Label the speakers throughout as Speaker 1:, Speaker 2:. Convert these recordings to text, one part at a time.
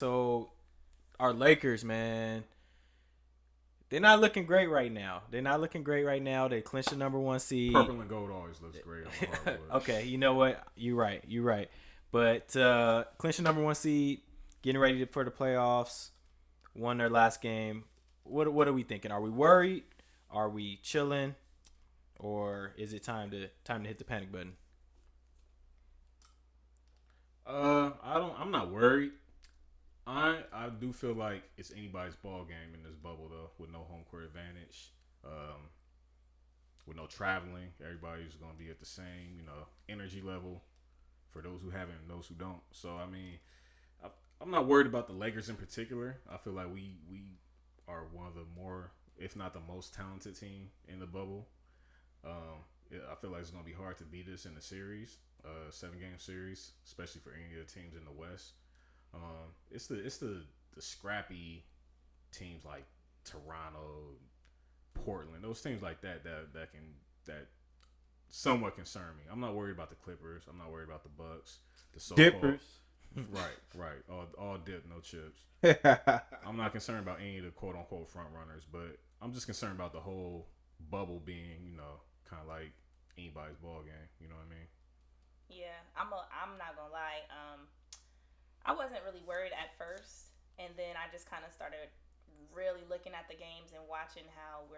Speaker 1: So our Lakers, man, they're not looking great right now. They're not looking great right now. They clinched the number one seed.
Speaker 2: Purple and gold always looks great on the hardwood.
Speaker 1: Okay, you know what? You're right. You're right. But clinched the number one seed, getting ready for the playoffs. Won their last game. What are we thinking? Are we worried? Are we chilling? Or is it time to hit the panic button?
Speaker 2: I'm not worried. I do feel like it's anybody's ball game in this bubble though, with no home court advantage, with no traveling. Everybody's gonna be at the same, energy level for those who have it and those who don't. So I mean, I, I'm not worried about the Lakers in particular. I feel like we are one of the more, if not the most talented team in the bubble. I feel like it's gonna be hard to beat us in the series, 7 game series, especially for any of the teams in the West. It's the scrappy teams like Toronto, Portland, those teams like that somewhat concern me. I'm not worried about the Clippers. I'm not worried about the Bucks. The so-called
Speaker 3: Dippers.
Speaker 2: right. All dip, no chips. I'm not concerned about any of the quote unquote front runners, but I'm just concerned about the whole bubble being, kind of like anybody's ball game. You know what I mean?
Speaker 4: Yeah, I'm not gonna lie. I wasn't really worried at first, and then I just kind of started really looking at the games and watching how we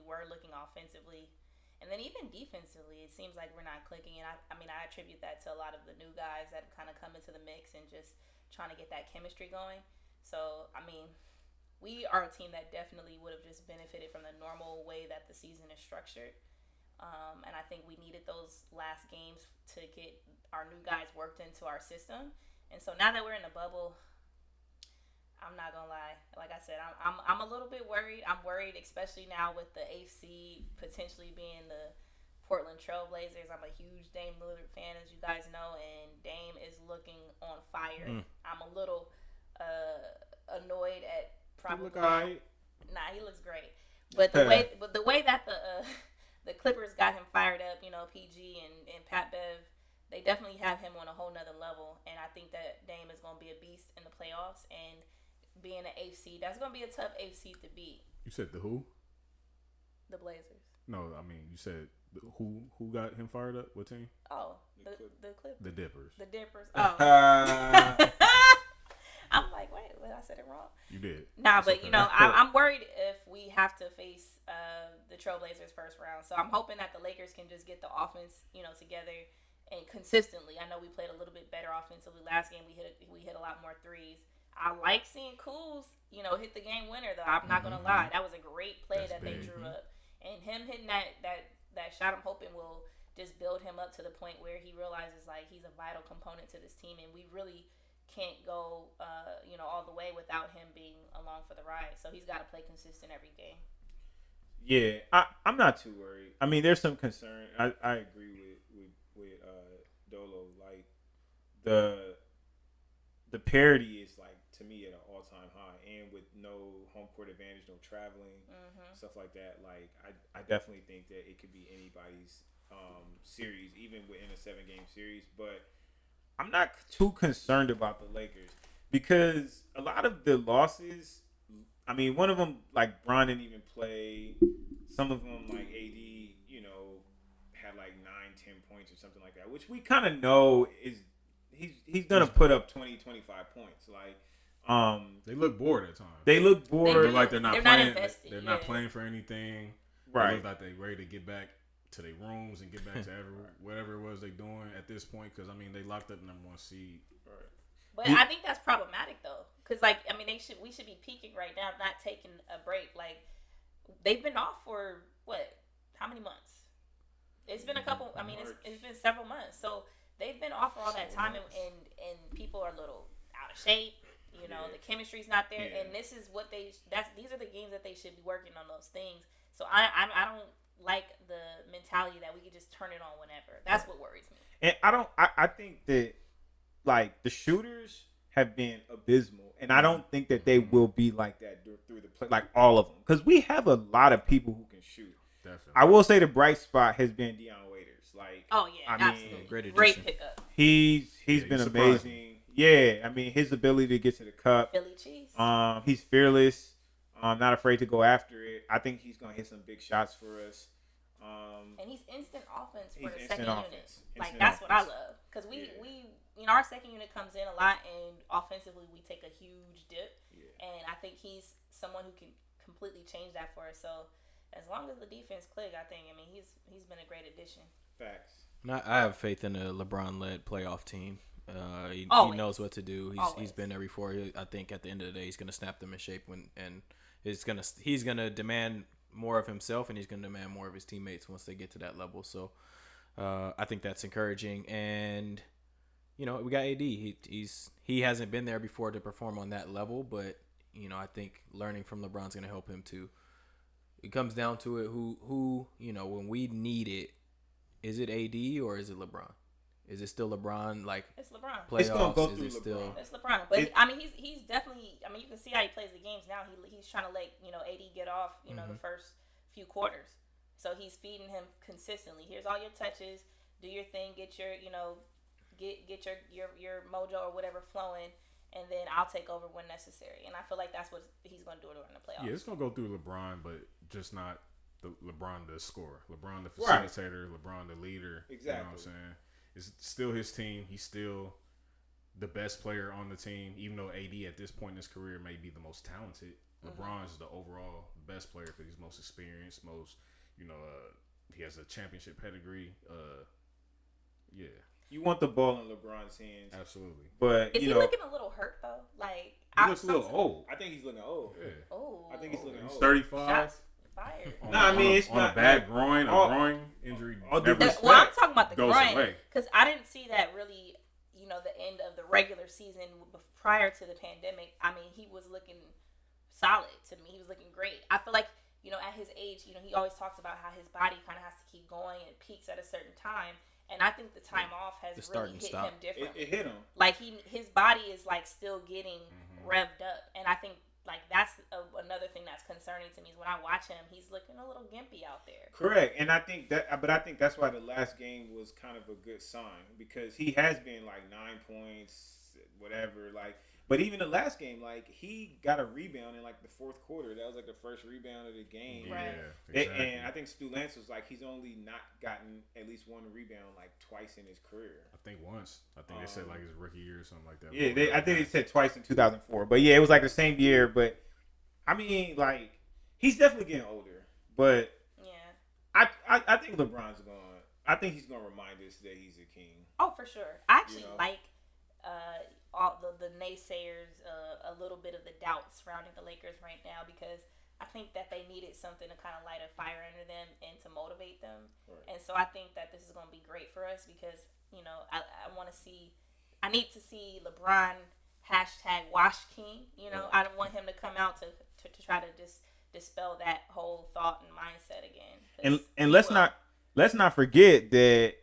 Speaker 4: were looking offensively, and then even defensively. It seems like we're not clicking, and I mean, I attribute that to a lot of the new guys that kind of come into the mix and just trying to get that chemistry going. So, I mean, we are a team that definitely would have just benefited from the normal way that the season is structured. And I think we needed those last games to get our new guys worked into our system. And so now that we're in the bubble, I'm not gonna lie. Like I said, I'm a little bit worried. I'm worried, especially now with the AFC potentially being the Portland Trailblazers. I'm a huge Dame Lillard fan, as you guys know, and Dame is looking on fire. I'm a little annoyed at probably.
Speaker 2: Look alright.
Speaker 4: Nah, he looks great. But the way that the Clippers got him fired up, PG and Pat Bev, they definitely have him on a whole nother level. And I think that Dame is going to be a beast in the playoffs. And being an AFC, that's going to be a tough AFC to beat.
Speaker 2: You said the who?
Speaker 4: The Blazers.
Speaker 2: No, I mean you said who got him fired up? What team?
Speaker 4: Oh, the Clippers.
Speaker 2: The Dippers.
Speaker 4: The Dippers. Oh. I'm like, wait, I said it wrong.
Speaker 2: You did.
Speaker 4: Nah, but
Speaker 2: okay.
Speaker 4: I'm worried if we have to face the Trailblazers first round. So I'm hoping that the Lakers can just get the offense, together and consistently. I know we played a little bit better offensively last game. We hit a lot more threes. I like seeing Kuz, hit the game winner though. I'm not gonna lie, that was a great play that they drew up, and him hitting that shot. I'm hoping will just build him up to the point where he realizes like he's a vital component to this team, and we really can't go, all the way without him being along for the ride. So he's got to play consistent every game.
Speaker 3: Yeah, I'm not too worried. I mean, there's some concern. I agree with Dolo. Like the parity is like to me at an all time high, and with no home court advantage, no traveling, stuff like that. Like I definitely think that it could be anybody's series, even within a 7 game series. But I'm not too concerned about the Lakers because a lot of the losses. I mean, one of them like Bron didn't even play. Some of them like AD, had like 9-10 points or something like that, which we kind of know is he's gonna put up 20-25 points. Like,
Speaker 2: they look bored at times.
Speaker 3: They look bored.
Speaker 2: Like they're not playing.
Speaker 4: Invested,
Speaker 2: they're not playing for anything.
Speaker 3: Right.
Speaker 2: They look like they're ready to get back to their rooms and get back to whatever it was they're doing at this point. Because I mean, they locked up the number 1 seed.
Speaker 3: Right.
Speaker 4: But I think that's problematic though, because we should be peaking right now, not taking a break. Like they've been off for what? How many months? It's been a couple. I mean, it's been several months. So they've been off for all that time, and people are a little out of shape. The chemistry's not there, and this is what these are the games that they should be working on those things. So I don't like the mentality that we can just turn it on whenever. That's what worries me.
Speaker 3: And I think that like the shooters have been abysmal, and I don't think that they will be like that through the play, like all of them, because we have a lot of people who can shoot.
Speaker 2: Definitely.
Speaker 3: I will say the bright spot has been Deion Waiters. Like,
Speaker 4: oh yeah, absolutely,
Speaker 1: great
Speaker 4: pickup.
Speaker 3: He's been
Speaker 2: surprised
Speaker 3: amazing. Yeah, I mean his ability to get to the cup.
Speaker 4: Philly cheese.
Speaker 3: He's fearless. Not afraid to go after it. I think he's gonna hit some big shots for us.
Speaker 4: And he's instant offense for
Speaker 3: He's
Speaker 4: the
Speaker 3: instant
Speaker 4: second unit.
Speaker 3: offense.
Speaker 4: Like
Speaker 3: Instant
Speaker 4: that's what I
Speaker 3: offense.
Speaker 4: love because we
Speaker 3: Yeah.
Speaker 4: we you know our second unit comes in a lot and offensively we take a huge dip.
Speaker 3: Yeah.
Speaker 4: And I think he's someone who can completely change that for us. So as long as the defense click, I mean he's been a great addition.
Speaker 3: Facts.
Speaker 1: And I have faith in a LeBron-led playoff team. He
Speaker 4: Always.
Speaker 1: knows what to do. He's
Speaker 4: Always.
Speaker 1: been there before. I think at the end of the day, he's gonna snap them in shape and he's gonna demand more of himself and he's gonna demand more of his teammates once they get to that level. So I think that's encouraging. And you know, we got AD. He hasn't been there before to perform on that level, but you know, I think learning from LeBron's gonna help him too. It comes down to it. Who you know, when we need it, is it AD or is it LeBron? Is it still LeBron? Like
Speaker 4: It's LeBron.
Speaker 1: playoffs?
Speaker 3: It's gonna go
Speaker 1: is
Speaker 3: through
Speaker 1: it still?
Speaker 3: LeBron.
Speaker 4: It's LeBron, but
Speaker 3: It-
Speaker 4: I mean, he's definitely. I mean, you can see how he plays the games now. He's trying to let AD get off. The first few quarters, so he's feeding him consistently. Here's all your touches. Do your thing. Get your get your mojo or whatever flowing, and then I'll take over when necessary. And I feel like that's what he's going to do during the playoffs.
Speaker 2: Yeah, it's gonna go through LeBron, but just not the LeBron the scorer, LeBron the
Speaker 3: Right.
Speaker 2: facilitator, LeBron the leader. You know what
Speaker 3: Exactly.
Speaker 2: I'm saying? It's still his team. He's still the best player on the team, even though AD at this point in his career may be the most talented. LeBron is the overall best player because he's most experienced, he has a championship pedigree. Yeah,
Speaker 3: You want the ball in LeBron's hands,
Speaker 2: absolutely.
Speaker 3: but
Speaker 4: Is he looking a little hurt though? Like
Speaker 2: He looks a little old.
Speaker 3: I think he's looking old.
Speaker 2: Yeah.
Speaker 4: Oh,
Speaker 3: I think he's looking
Speaker 2: He's
Speaker 3: old.
Speaker 2: 35.
Speaker 4: shots fired.
Speaker 3: Nah, I mean, it's
Speaker 2: on
Speaker 3: not
Speaker 2: a bad
Speaker 3: like-
Speaker 2: groin,
Speaker 3: all-
Speaker 2: a groin injury.
Speaker 3: all due
Speaker 2: never
Speaker 3: respect.
Speaker 4: Well, I'm talking about the
Speaker 2: goes
Speaker 4: groin
Speaker 2: away.
Speaker 4: because I didn't see that really. The end of the regular season prior to the pandemic. I mean, he was looking solid to me. He was looking great. I feel like at his age, he always talks about how his body kind of has to keep going and peaks at a certain time. And I think the time off has
Speaker 1: The start
Speaker 4: really
Speaker 1: and
Speaker 4: hit
Speaker 1: stop.
Speaker 4: him differently.
Speaker 3: It hit him.
Speaker 4: Like his body is like still getting revved up, and I think like that's another thing that's concerning to me is when I watch him, he's looking a little gimpy out there.
Speaker 3: Correct, and I think that's why the last game was kind of a good sign because he has been like 9 points, whatever. But even the last game, like he got a rebound in like the fourth quarter. That was like the first rebound of the game.
Speaker 2: Yeah,
Speaker 4: Right.
Speaker 2: exactly.
Speaker 3: And I think Stu Lance was like he's only not gotten at least one rebound like twice in his career.
Speaker 2: I think once. I think they said like his rookie year or something like that.
Speaker 3: Yeah, I think they said twice in 2004. But yeah, it was like the same year. But I mean, like he's definitely getting older. But
Speaker 4: Yeah.
Speaker 3: I think LeBron's going. I think he's going to remind us that he's a king.
Speaker 4: Oh, for sure. I actually
Speaker 3: You know?
Speaker 4: like all the naysayers, a little bit of the doubts surrounding the Lakers right now because I think that they needed something to kind of light a fire under them and to motivate them.
Speaker 3: Right.
Speaker 4: And so I think that this is going to be great for us because, I need to see LeBron #wash king. I don't want him to come out to try to just dispel that whole thought and mindset again. 'Cause
Speaker 3: And
Speaker 4: he
Speaker 3: let's not forget that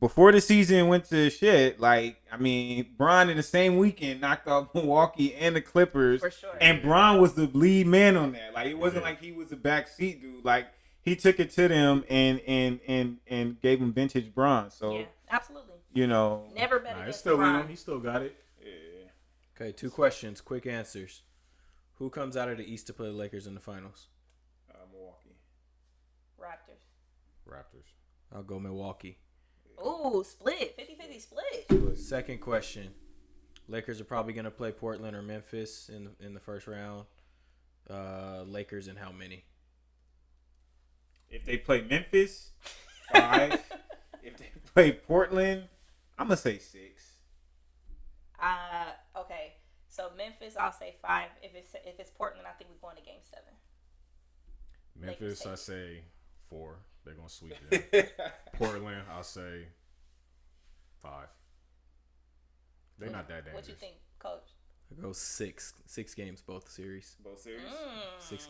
Speaker 3: before the season went to shit, Bron in the same weekend knocked out Milwaukee and the Clippers.
Speaker 4: for sure.
Speaker 3: And Bron was the lead man on that. Like it wasn't like he was a backseat dude. Like he took it to them and gave him vintage Bron. So
Speaker 4: yeah, absolutely. Never bet
Speaker 2: Nah, it's
Speaker 4: against
Speaker 2: still in
Speaker 4: LeBron.
Speaker 2: him. He still got it.
Speaker 3: Yeah.
Speaker 1: Okay, 2 questions, quick answers. Who comes out of the East to play the Lakers in the finals?
Speaker 3: Milwaukee.
Speaker 2: Raptors.
Speaker 1: I'll go Milwaukee.
Speaker 4: Ooh, split. 50-50 split.
Speaker 1: Second question. Lakers are probably going to play Portland or Memphis in the first round. Lakers in how many?
Speaker 3: If they play Memphis, 5. If they play Portland, I'm gonna say 6.
Speaker 4: Okay. So Memphis, I'll say 5. If it's Portland, I think we're going to Game 7.
Speaker 2: Memphis, I
Speaker 4: Lakers.
Speaker 2: say 4. They're gonna sweep them. Portland, I'll say 5. They're not that dangerous.
Speaker 4: What you think, Coach?
Speaker 1: I go 6. 6 games both series.
Speaker 3: Both series.
Speaker 1: 6